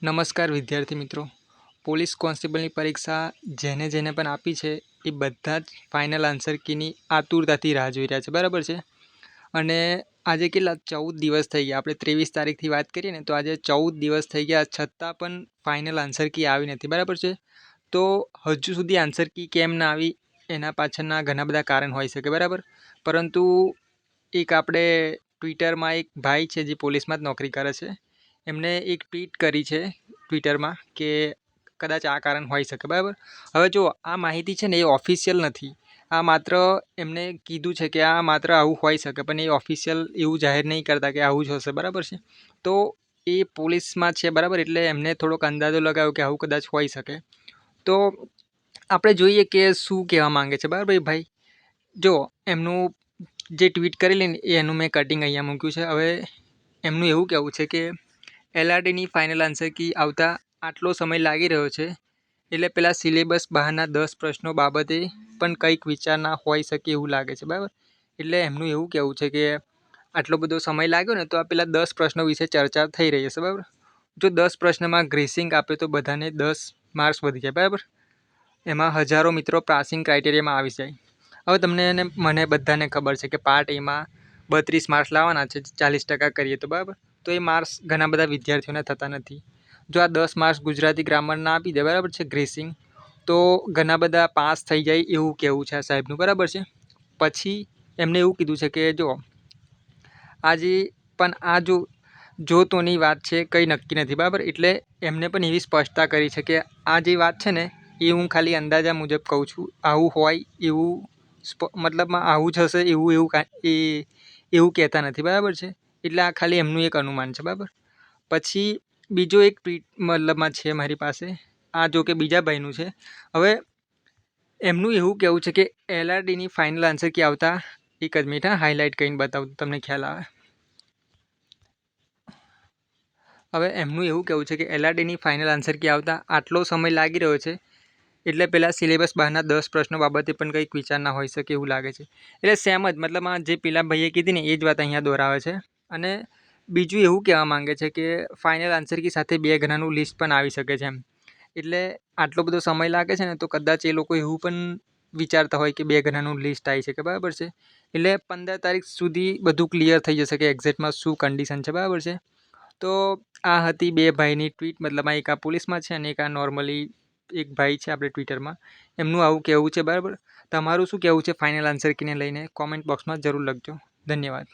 નમસ્કાર વિદ્યાર્થી મિત્રો. પોલીસ કોન્સ્ટેબલની પરીક્ષા જેને જેને પણ આપી છે એ બધા જ ફાઇનલ આન્સર કીની આતુરતાથી રાહ જોઈ રહ્યા છે, બરાબર છે. અને આજે કેટલા 14 દિવસ થઈ ગયા. આપણે 23 તારીખથી વાત કરીએ ને તો આજે 14 દિવસ થઈ ગયા, છતાં પણ ફાઇનલ આન્સર કી આવી નથી, બરાબર છે. તો હજુ સુધી આન્સર કી કેમ ના આવી એના પાછળના ઘણા બધા કારણ હોઈ શકે, બરાબર. પરંતુ એક આપણે ટ્વિટરમાં એક ભાઈ છે જે પોલીસમાં જ નોકરી કરે છે, એમણે એક ટ્વીટ કરી છે ટ્વિટરમાં કે કદાચ આ કારણ હોઈ શકે, બરાબર. હવે જો આ માહિતી છે ને એ ઓફિશિયલ નથી. આ માત્ર એમને કીધું છે કે આ માત્ર આવું હોઈ શકે, પણ એ ઓફિશિયલ એવું જાહેર નહીં કરતા કે આવું જ હશે, બરાબર છે. તો એ પોલીસમાં છે, બરાબર, એટલે એમને થોડોક અંદાજો લગાવ્યો કે આવું કદાચ હોઈ શકે. તો આપણે જોઈએ કે શું કહેવા માંગે છે, બરાબર એ ભાઈ. જો એમનું જે ટ્વીટ કરેલી ને એનું મેં કટિંગ અહીંયા મૂક્યું છે. હવે એમનું એવું કહેવું છે કે LRTની ફાઇનલ આન્સર કી આવતા આટલો સમય લાગી રહ્યો છે, એટલે પેલા સિલેબસ બહારના 10 પ્રશ્નો બાબતે પણ કંઈક વિચારના હોઈ શકે એવું લાગે છે, બરાબર. એટલે એમનું એવું કહેવું છે કે આટલો બધો સમય લાગ્યો ને તો આ પેલા 10 પ્રશ્નો વિશે ચર્ચા થઈ રહી હશે, બરાબર. જો 10 પ્રશ્નમાં ગ્રેસિંગ આપે તો બધાને 10 માર્ક્સ વધી જાય, બરાબર. એમાં હજારો મિત્રો પાસિંગ ક્રાઇટેરિયામાં આવી જાય. હવે તમને અને મને બધાને ખબર છે કે પાર્ટ એમાં 32 માર્ક્સ લાવવાના છે, 40% કરીએ તો, બરાબર. તો એ માર્ક્સ ઘણા બધા વિદ્યાર્થીઓને થતા નથી. જો આ 10 માર્ક્સ ગુજરાતી ગ્રામરના આપી દે, બરાબર છે, ગ્રેસિંગ, તો ઘણા બધા પાસ થઈ જાય એવું કહેવું છે આ સાહેબનું, બરાબર છે. પછી એમને એવું કીધું છે કે જો આજે પણ આ જોતોની વાત છે, કંઈ નક્કી નથી, બરાબર. એટલે એમને પણ એવી સ્પષ્ટતા કરી છે કે આ જે વાત છે ને એ હું ખાલી અંદાજા મુજબ કહું છું. આવું હોય એવું મતલબમાં આવું જ હશે એવું કહેતા નથી, બરાબર છે. એટલે આ ખાલી એમનું એક અનુમાન છે, બરાબર. પછી બીજો એક ટ્વીટ મતલબમાં છે મારી પાસે, આ જો કે બીજા ભાઈનું છે. હવે એમનું એવું કહેવું છે કે LRTની ફાઇનલ આન્સર કી આવતા એક જ મિનિટ હાઇલાઇટ કરીને બતાવું તમને ખ્યાલ આવે. હવે એમનું એવું કહેવું છે કે LRTની ફાઇનલ આન્સર કી આવતા આટલો સમય લાગી રહ્યો છે, એટલે પેલા સિલેબસ બહારના 10 પ્રશ્નો બાબતે પણ કંઈક વિચાર ના હોઈ શકે એવું લાગે છે. એટલે સેમ જ મતલબમાં જે પેલા ભાઈએ કીધી ને એ જ વાત અહીંયા દોહરાવે છે. અને બીજું એવું કહેવા માંગે છે કે ફાઇનલ આન્સર કી સાથે 2 ગણાનું લિસ્ટ પણ આવી શકે છે એમ. એટલે આટલો બધો સમય લાગે છે ને તો કદાચ એ લોકો એવું પણ વિચારતા હોય કે 2 ગણાનું લિસ્ટ આવી શકે, બરાબર છે. એટલે 15 તારીખ સુધી બધું ક્લિયર થઈ જશે કે એક્ઝેક્ટમાં શું કન્ડિશન છે, બરાબર છે. તો આ હતી 2 ભાઈની ટ્વીટ, મતલબમાં એક આ પોલીસમાં છે અને એક આ નોર્મલી એક ભાઈ છે આપણે ટ્વિટરમાં, એમનું આવું કહેવું છે, બરાબર. તમારું શું કહેવું છે ફાઇનલ આન્સર કીને લઈને કોમેન્ટ બોક્સમાં જરૂર લખજો. ધન્યવાદ.